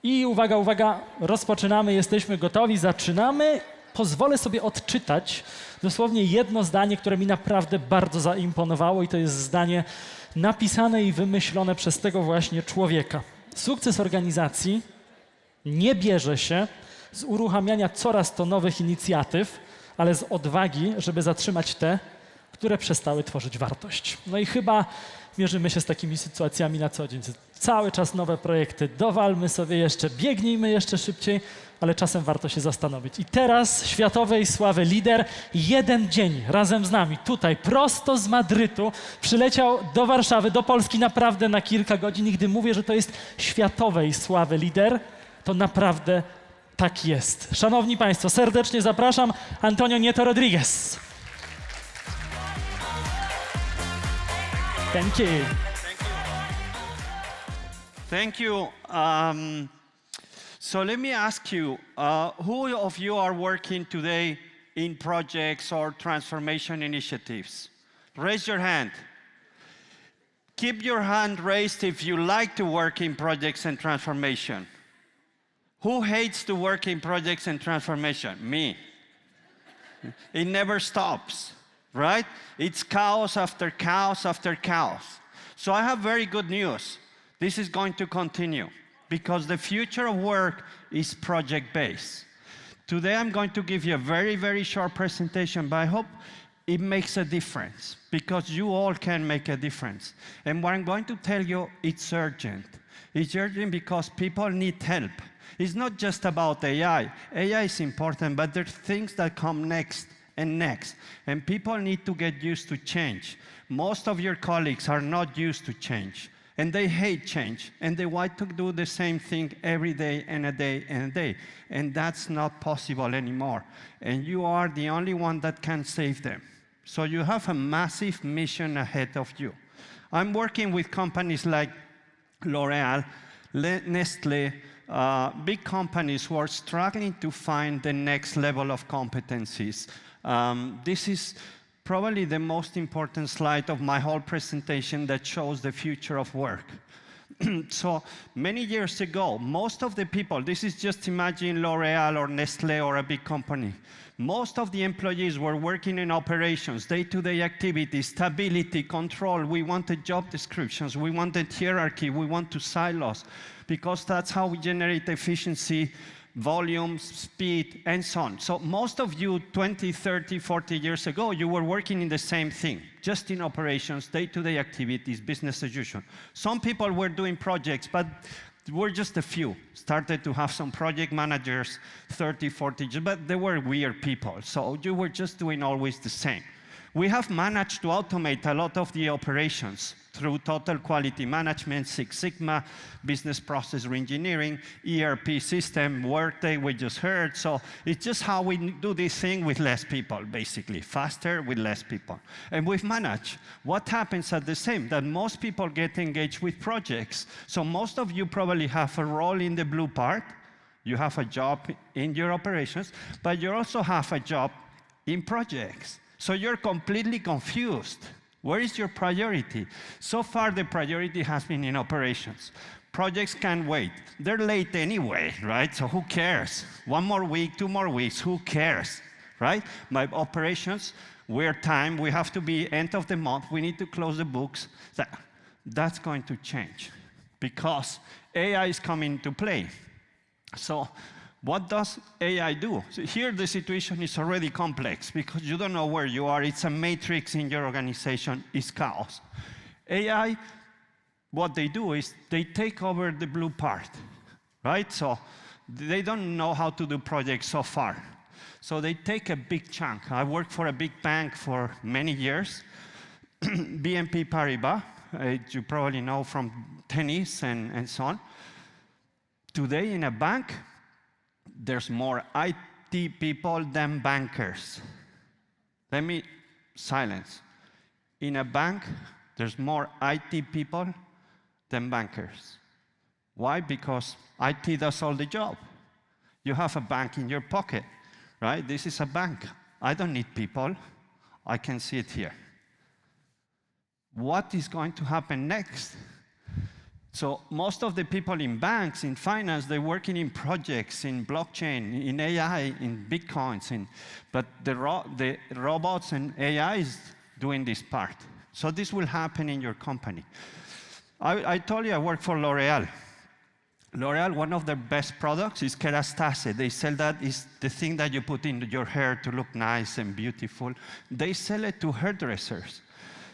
I uwaga, uwaga, rozpoczynamy, jesteśmy gotowi, zaczynamy. Pozwolę sobie odczytać dosłownie jedno zdanie, które mi naprawdę bardzo zaimponowało i to jest zdanie napisane i wymyślone przez tego właśnie człowieka. Sukces organizacji nie bierze się z uruchamiania coraz to nowych inicjatyw, ale z odwagi, żeby zatrzymać te, które przestały tworzyć wartość. No i chyba mierzymy się z takimi sytuacjami na co dzień. Cały czas nowe projekty, dowalmy sobie jeszcze, biegnijmy jeszcze szybciej, ale czasem warto się zastanowić. I teraz światowej sławy lider, jeden dzień razem z nami, tutaj prosto z Madrytu, przyleciał do Warszawy, do Polski naprawdę na kilka godzin. I gdy mówię, że to jest światowej sławy lider, to naprawdę tak jest. Szanowni Państwo, serdecznie zapraszam Antonio Nieto-Rodriguez. Thank you. Thank you. So let me ask you, who of you are working today in projects or transformation initiatives? Raise your hand. Keep your hand raised if you like to work in projects and transformation. Who hates to work in projects and transformation? Me. It never stops, right? It's chaos after chaos after chaos. So I have very good news. This is going to continue because the future of work is project-based. Today I'm going to give you a very, very short presentation, but I hope it makes a difference because you all can make a difference. And what I'm going to tell you, it's urgent. It's urgent because people need help. It's not just about AI. AI is important, but there's things that come next and next. And people need to get used to change. Most of your colleagues are not used to change. And they hate change. And they want to do the same thing every day and a day and a day. And that's not possible anymore. And you are the only one that can save them. So you have a massive mission ahead of you. I'm working with companies like L'Oreal, Nestle, big companies who are struggling to find the next level of competencies. This is probably the most important slide of my whole presentation that shows the future of work. So many years ago, most of the people, this is just imagine L'Oreal or Nestle or a big company. Most of the employees were working in operations, day-to-day activities, stability, control. We wanted job descriptions. We wanted hierarchy. We wanted silos because that's how we generate efficiency, volume, speed, and so on. So most of you 20, 30, 40 years ago, you were working in the same thing, just in operations, day-to-day activities, business as usual. Some people were doing projects, but were just a few. Started to have some project managers, 30, 40, but they were weird people. So you were just doing always the same. We have managed to automate a lot of the operations through total quality management, Six Sigma, business process reengineering, ERP system, Workday we just heard. So it's just how we do this thing with less people, basically, faster with less people. And we've managed. What happens at the same, that most people get engaged with projects. So most of you probably have a role in the blue part. You have a job in your operations, but you also have a job in projects. So you're completely confused. Where is your priority? So far, the priority has been in operations. Projects can wait. They're late anyway, right? So who cares? 1 more week, 2 more weeks, who cares, right? My operations, we're time. We have to be end of the month. We need to close the books. That's going to change because AI is coming to play. So what does AI do? So here the situation is already complex because you don't know where you are. It's a matrix in your organization. It's chaos. AI, what they do is they take over the blue part, right? So they don't know how to do projects so far. So they take a big chunk. I worked for a big bank for many years, BNP Paribas, you probably know from tennis and so on. Today in a bank, there's more IT people than bankers. Let me silence. In a bank, there's more IT people than bankers. Why? Because IT does all the job. You have a bank in your pocket, right? This is a bank. I don't need people. I can see it here. What is going to happen next? So most of the people in banks, in finance, they're working in projects, in blockchain, in AI, in Bitcoins, but the robots and AI is doing this part. So this will happen in your company. I told you I work for L'Oreal. L'Oreal, one of their best products is Kerastase. They sell that, is the thing that you put in your hair to look nice and beautiful. They sell it to hairdressers.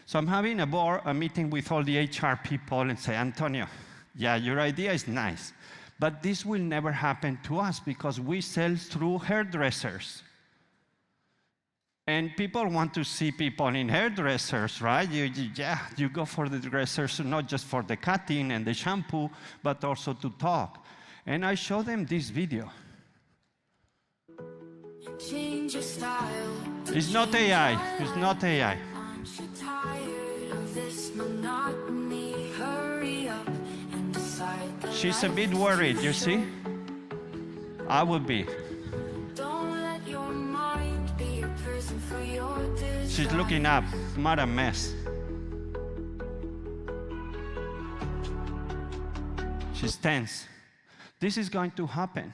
So I'm having a meeting with all the HR people and say, Antonio, yeah, your idea is nice, but this will never happen to us because we sell through hairdressers. And people want to see people in hairdressers, right? You go for the dressers, not just for the cutting and the shampoo, but also to talk. And I show them this video. Change your style. It's not AI, it's not AI. Aren't you tired of this monotony? Hurry up and decide that She's a bit worried, you see? I would be. don't let your mind be a prison for your desire. She's looking up. What a mess. She's tense. This is going to happen.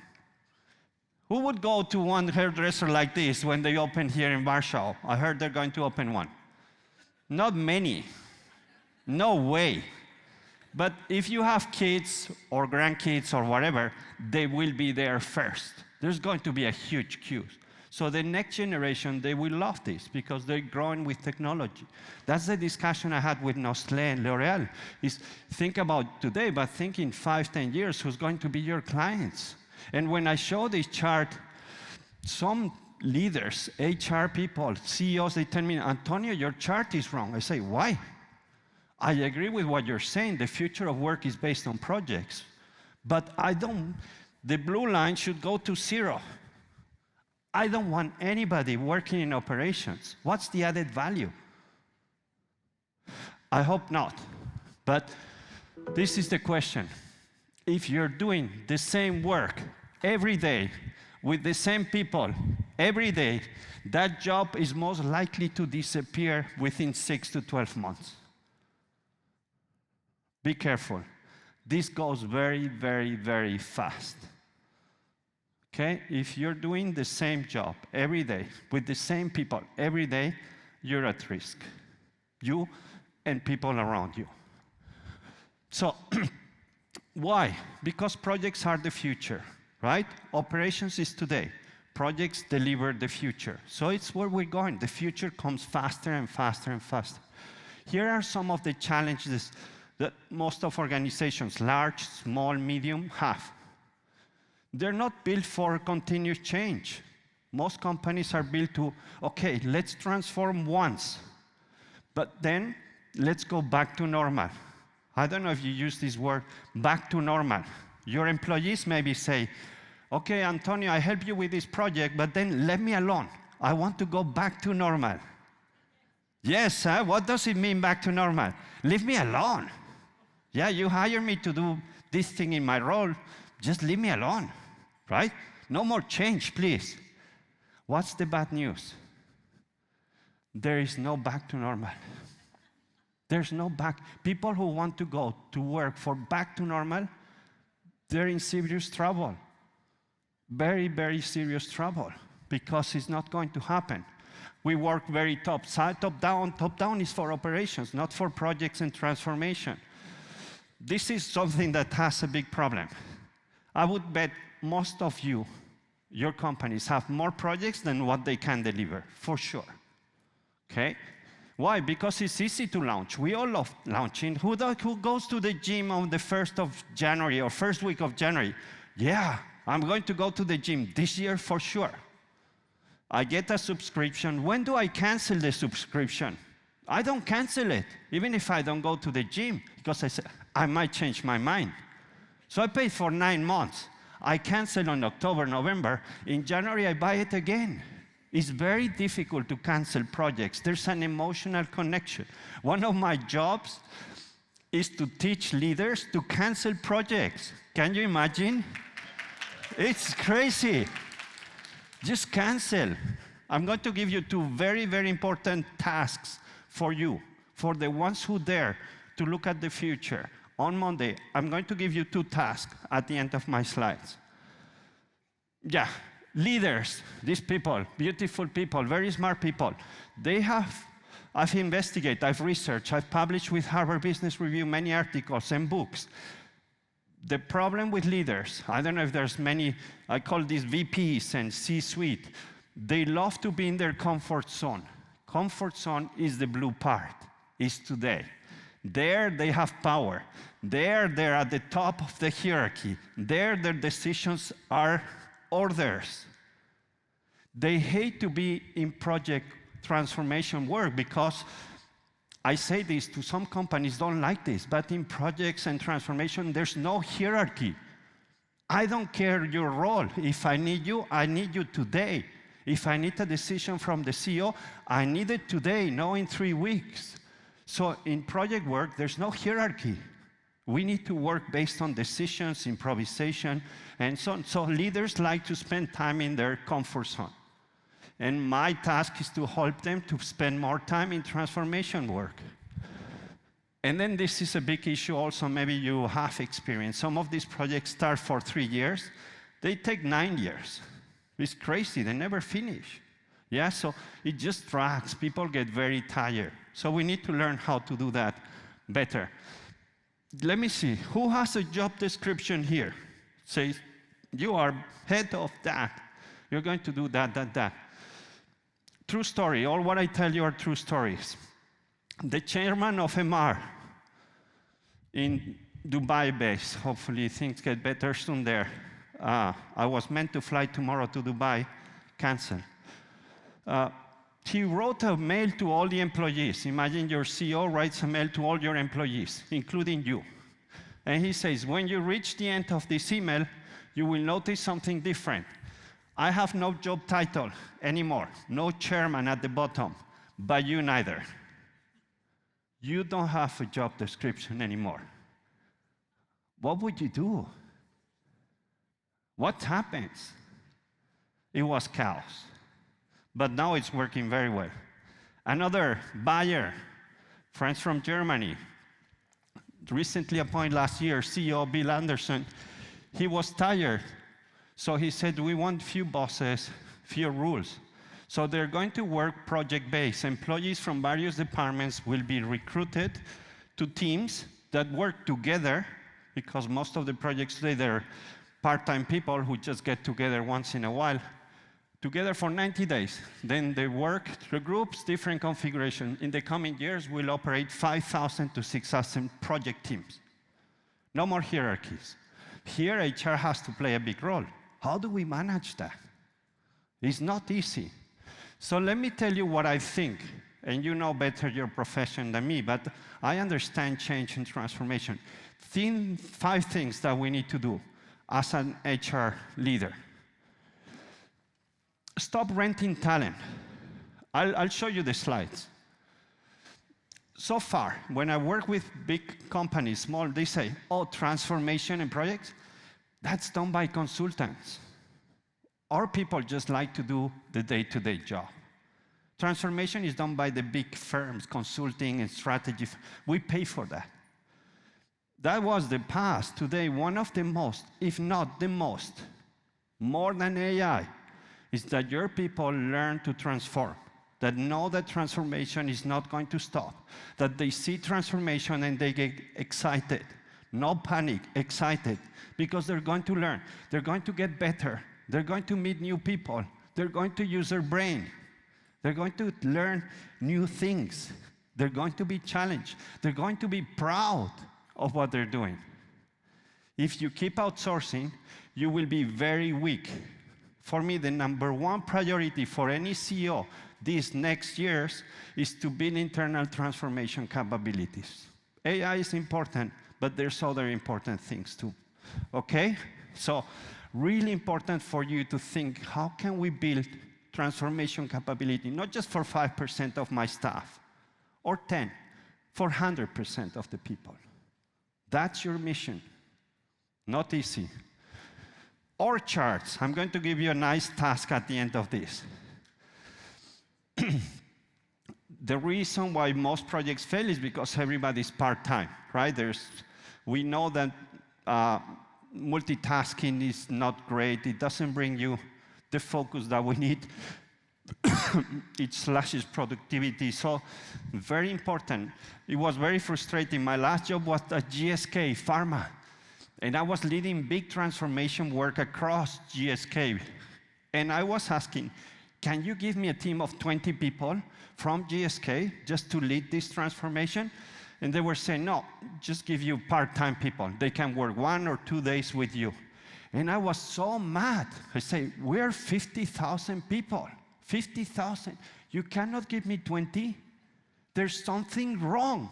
Who would go to one hairdresser like this when they open here in Warsaw? I heard they're going to open one. Not many. No way. But if you have kids or grandkids or whatever, they will be there first. There's going to be a huge queue. So the next generation, they will love this because they're growing with technology. That's the discussion I had with Nestlé and L'Oreal, is think about today, but think in 5, 10 years, who's going to be your clients? And when I show this chart, some leaders, HR people, CEOs, they tell me, Antonio, your chart is wrong. I say, why? I agree with what you're saying. The future of work is based on projects. But the blue line should go to 0. I don't want anybody working in operations. What's the added value? I hope not. But this is the question. If you're doing the same work every day with the same people every day, that job is most likely to disappear within 6 to 12 months. Be careful. This goes very, very, very fast. Okay? If you're doing the same job every day with the same people every day, you're at risk. You and people around you. So, why? Because projects are the future, right? Operations is today. Projects deliver the future. So it's where we're going. The future comes faster and faster and faster. Here are some of the challenges that most of organizations, large, small, medium, have. They're not built for continuous change. Most companies are built to, okay, let's transform once, but then let's go back to normal. I don't know if you use this word, back to normal. Your employees maybe say, okay, Antonio, I help you with this project, but then let me alone. I want to go back to normal. Yes, what does it mean back to normal? Leave me alone. Yeah, you hire me to do this thing in my role, just leave me alone, right? No more change, please. What's the bad news? There is no back to normal. There's no back. People who want to go to work for back to normal, they're in serious trouble. Very, very serious trouble, because it's not going to happen. We work very top side, top down. Top down is for operations, not for projects and transformation. This is something that has a big problem. I would bet most of you, your companies, have more projects than what they can deliver, for sure. Okay? Why? Because it's easy to launch. We all love launching. Who goes to the gym on the 1st of January or first week of January? Yeah, I'm going to go to the gym this year for sure. I get a subscription. When do I cancel the subscription? I don't cancel it, even if I don't go to the gym, because I say, I might change my mind. So I pay for 9 months. I cancel on October, November. In January, I buy it again. It's very difficult to cancel projects. There's an emotional connection. One of my jobs is to teach leaders to cancel projects. Can you imagine? It's crazy. Just cancel. I'm going to give you 2 very, very important tasks for you, for the ones who dare to look at the future. on Monday, I'm going to give you 2 tasks at the end of my slides. Yeah, leaders, these people, beautiful people, very smart people, I've investigated, I've researched, I've published with Harvard Business Review many articles and books. The problem with leaders, I don't know if there's many, I call these VPs and C-suite, they love to be in their comfort zone. Comfort zone is the blue part, is today. There they have power. There they're at the top of the hierarchy. There their decisions are orders. They hate to be in project transformation work because I say this to some companies don't like this, but in projects and transformation, there's no hierarchy. I don't care your role. If I need you today. If I need a decision from the CEO, I need it today, not in 3 weeks. So in project work, there's no hierarchy. We need to work based on decisions, improvisation, and so on. So leaders like to spend time in their comfort zone. And my task is to help them to spend more time in transformation work. And then this is a big issue also, maybe you have experience. Some of these projects start for 3 years. They take 9 years. It's crazy, they never finish. Yeah, so it just drags. People get very tired. So we need to learn how to do that better. Let me see, who has a job description here? Say, you are head of that. You're going to do that, that, that. True story, all what I tell you are true stories. The chairman of MR in Dubai base, hopefully things get better soon there. I was meant to fly tomorrow to Dubai, cancel. He wrote a mail to all the employees. Imagine your CEO writes a mail to all your employees, including you. And he says, when you reach the end of this email, you will notice something different. I have no job title anymore, no chairman at the bottom, but you neither. You don't have a job description anymore. What would you do? What happens? It was chaos. But now it's working very well. Another buyer, friends from Germany, recently appointed last year, CEO Bill Anderson, he was tired. So he said, we want few bosses, few rules. So they're going to work project-based. Employees from various departments will be recruited to teams that work together, because most of the projects today, they're part-time people who just get together once in a while, together for 90 days. Then they work through groups, different configuration. In the coming years, we'll operate 5,000 to 6,000 project teams. No more hierarchies. Here, HR has to play a big role. How do we manage that? It's not easy. So let me tell you what I think, and you know better your profession than me, but I understand change and transformation. 5 things that we need to do as an HR leader. Stop renting talent. I'll show you the slides. So far, when I work with big companies, small, they say, oh, transformation and projects, that's done by consultants. Our people just like to do the day-to-day job. Transformation is done by the big firms, consulting and strategy. We pay for that. That was the past. Today, one of the most, if not the most, more than AI, is that your people learn to transform, that know that transformation is not going to stop, that they see transformation and they get excited. No panic, excited, because they're going to learn. They're going to get better. They're going to meet new people. They're going to use their brain. They're going to learn new things. They're going to be challenged. They're going to be proud of what they're doing. If you keep outsourcing, you will be very weak. For me, the #1 priority for any CEO these next years is to build internal transformation capabilities. AI is important, but there's other important things too, okay? So really important for you to think, how can we build transformation capability, not just for 5% of my staff, or 10, for 100% of the people. That's your mission. Not easy. Org charts. I'm going to give you a nice task at the end of this. The reason why most projects fail is because everybody's part-time, right? We know that multitasking is not great. It doesn't bring you the focus that we need. It slashes productivity. So very important. It was very frustrating. My last job was at GSK Pharma. And I was leading big transformation work across GSK. And I was asking, can you give me a team of 20 people from GSK just to lead this transformation? And they were saying, no, just give you part-time people. They can work 1 or 2 days with you. And I was so mad. I say, we're 50,000 people. 50,000. You cannot give me 20? There's something wrong,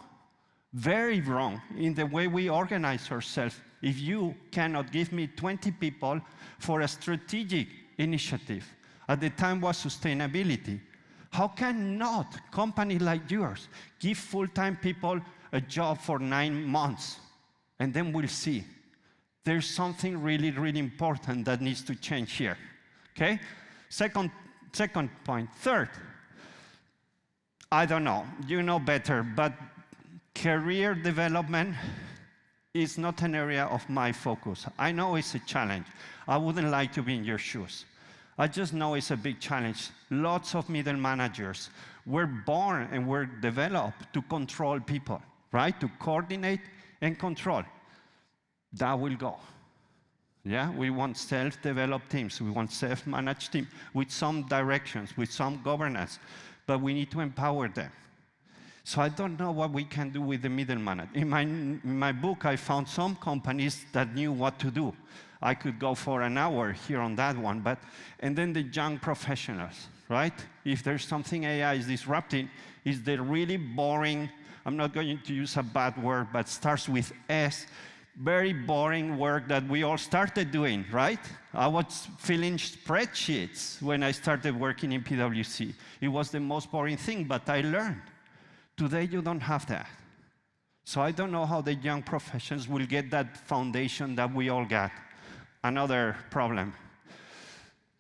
very wrong, in the way we organize ourselves. If you cannot give me 20 people for a strategic initiative, at the time was sustainability, how can not company like yours give full-time people a job for 9 months? And then we'll see. There's something really, really important that needs to change here, okay? Second point. Third, I don't know, you know better, but career development is not an area of my focus. I know it's a challenge. I wouldn't like to be in your shoes. I just know it's a big challenge. Lots of middle managers were born and were developed to control people, right? To coordinate and control. That will go. Yeah, we want self-developed teams. We want self-managed teams with some directions, with some governance, but we need to empower them. So I don't know what we can do with the middle manager. In my book, I found some companies that knew what to do. I could go for an hour here on that one, and then the young professionals, right? If there's something AI is disrupting, is the really boring, I'm not going to use a bad word, but starts with S, very boring work that we all started doing, right? I was filling spreadsheets when I started working in PwC. It was the most boring thing, but I learned. Today, you don't have that. So I don't know how the young professions will get that foundation that we all got. Another problem.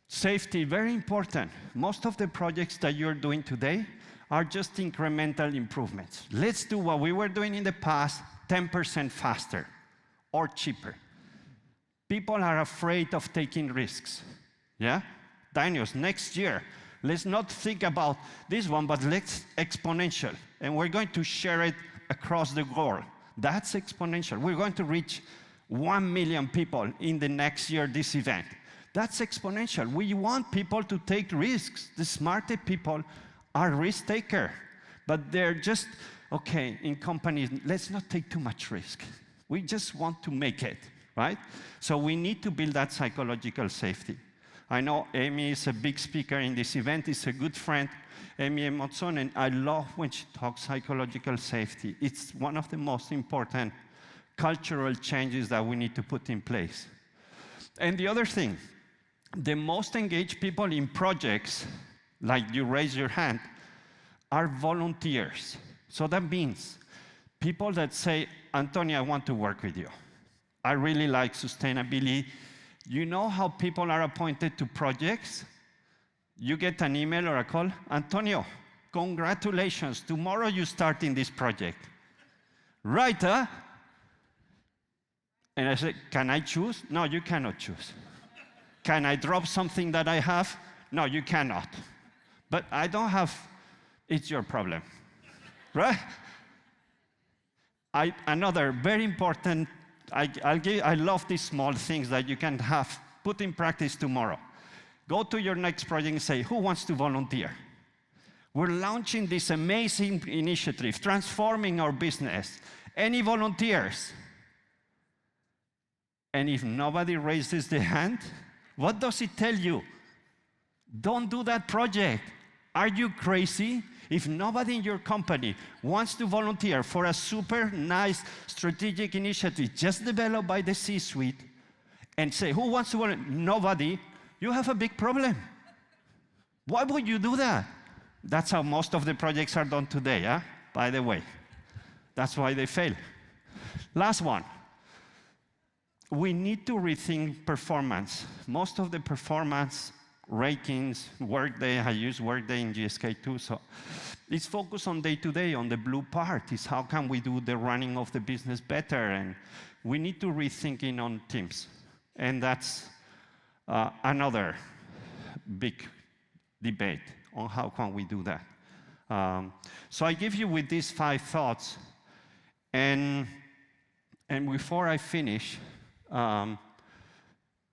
Safety, very important. Most of the projects that you're doing today are just incremental improvements. Let's do what we were doing in the past 10% faster or cheaper. People are afraid of taking risks. Yeah? Daniels, next year, let's not think about this one, but let's exponential. And we're going to share it across the world. That's exponential. We're going to reach 1 million people in the next year, this event. That's exponential. We want people to take risks. The smarter people are risk takers. But they're just, okay, in companies, let's not take too much risk. We just want to make it, right? So we need to build that psychological safety. I know Amy is a big speaker in this event. Is a good friend, Amy Emotson, and I love when she talks psychological safety. It's one of the most important cultural changes that we need to put in place. And the other thing, the most engaged people in projects, like you raise your hand, are volunteers. So that means people that say, Antonio, I want to work with you. I really like sustainability. You know how people are appointed to projects? You get an email or a call, Antonio, congratulations, tomorrow you start in this project. Right, huh? And I said, can I choose? No, you cannot choose. Can I drop something that I have? No, you cannot. But I don't have, it's your problem, right? Another very important, I love these small things that you can have, put in practice tomorrow. Go to your next project and say, who wants to volunteer? We're launching this amazing initiative, transforming our business. Any volunteers? And if nobody raises their hand, what does it tell you? Don't do that project. Are you crazy? If nobody in your company wants to volunteer for a super nice strategic initiative just developed by the C-suite and say, who wants to volunteer? Nobody, you have a big problem. Why would you do that? That's how most of the projects are done today, huh? By the way. That's why they fail. Last one. We need to rethink performance. Most of the performance rankings, Workday, I use Workday in GSK too, so it's focused on day-to-day, on the blue part, is how can we do the running of the business better and we need to rethinking on teams. And that's another big debate on how can we do that. So I give you with these 5 thoughts, and before I finish, I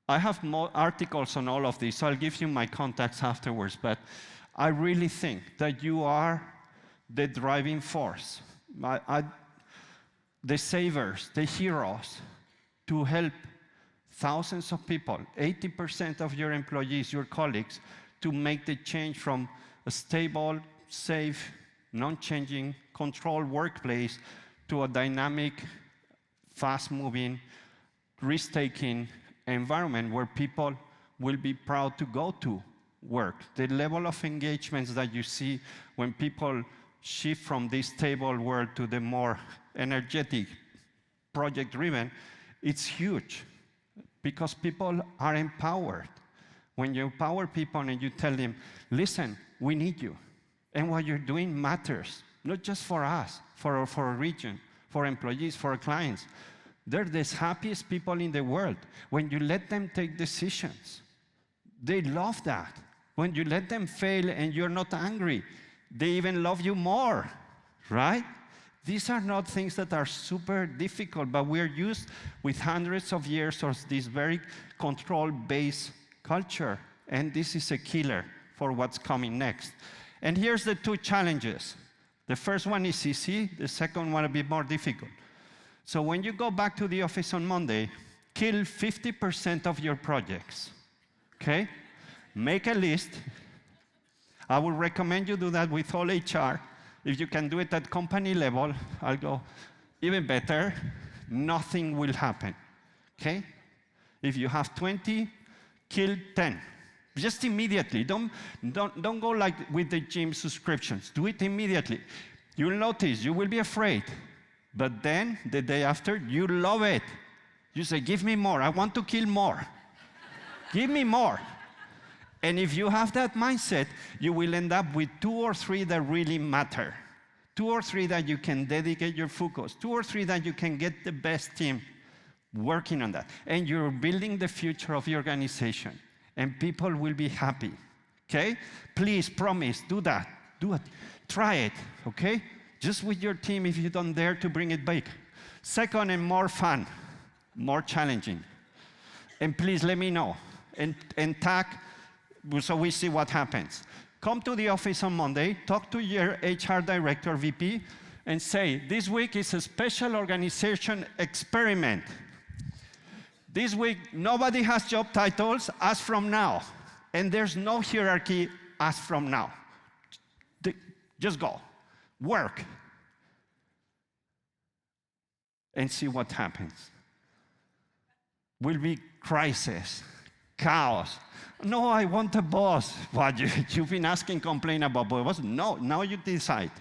have more articles on all of this, so I'll give you my contacts afterwards, but I really think that you are the driving force, the savers, the heroes, to help thousands of people, 80% of your employees, your colleagues, to make the change from a stable, safe, non-changing, controlled workplace to a dynamic, fast-moving, risk-taking environment where people will be proud to go to work. The level of engagements that you see when people shift from this stable world to the more energetic, project-driven, it's huge because people are empowered. When you empower people and you tell them, listen, we need you, and what you're doing matters, not just for us, for our region, for employees, for our clients. They're the happiest people in the world. When you let them take decisions, they love that. When you let them fail and you're not angry, they even love you more, right? These are not things that are super difficult, but we're used with hundreds of years of this very control-based culture, and this is a killer for what's coming next. And here's the 2 challenges. The first one is easy, the second one a bit more difficult. So when you go back to the office on Monday, kill 50% of your projects, okay? Make a list. I would recommend you do that with all HR. If you can do it at company level, I'll go even better. Nothing will happen, okay? If you have 20, kill 10. Just immediately. Don't go like with the gym subscriptions. Do it immediately. You'll notice, you will be afraid. But then, the day after, you love it. You say, give me more. I want to kill more. Give me more. And if you have that mindset, you will end up with 2 or 3 that really matter. 2 or 3 that you can dedicate your focus. 2 or 3 that you can get the best team working on that. And you're building the future of your organization. And people will be happy, okay? Please, promise, do that. Do it. Try it, okay? Just with your team if you don't dare to bring it back. Second, and more fun, more challenging. And please let me know. And tag, so we see what happens. Come to the office on Monday, talk to your HR director, VP, and say, this week is a special organization experiment. This week, nobody has job titles as from now. And there's no hierarchy as from now. Just go. Work. And see what happens. Will be crisis, chaos. No, I want a boss. What, you've been asking, complain about boss? No, now you decide,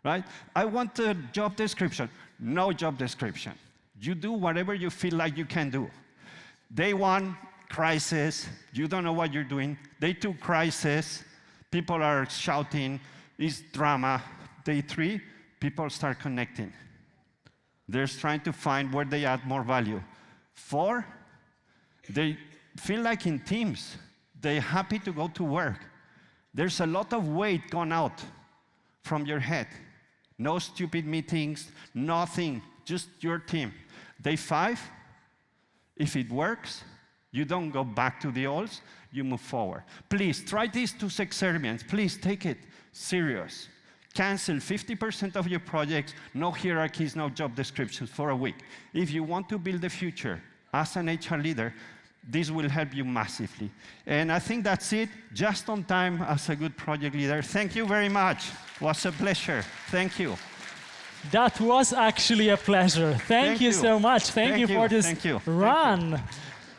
right? I want a job description. No job description. You do whatever you feel like you can do. Day 1, crisis. You don't know what you're doing. Day 2, crisis. People are shouting. It's drama. Day 3, people start connecting. They're trying to find where they add more value. 4, they feel like in teams. They're happy to go to work. There's a lot of weight gone out from your head. No stupid meetings, nothing, just your team. Day 5, if it works, you don't go back to the olds, you move forward. Please, try these 2 experiments. Please take it serious. Cancel 50% of your projects, no hierarchies, no job descriptions for a week. If you want to build the future as an HR leader, this will help you massively. And I think that's it, just on time as a good project leader. Thank you very much. It was a pleasure. Thank you. That was actually a pleasure. Thank you so much. Thank you for this run.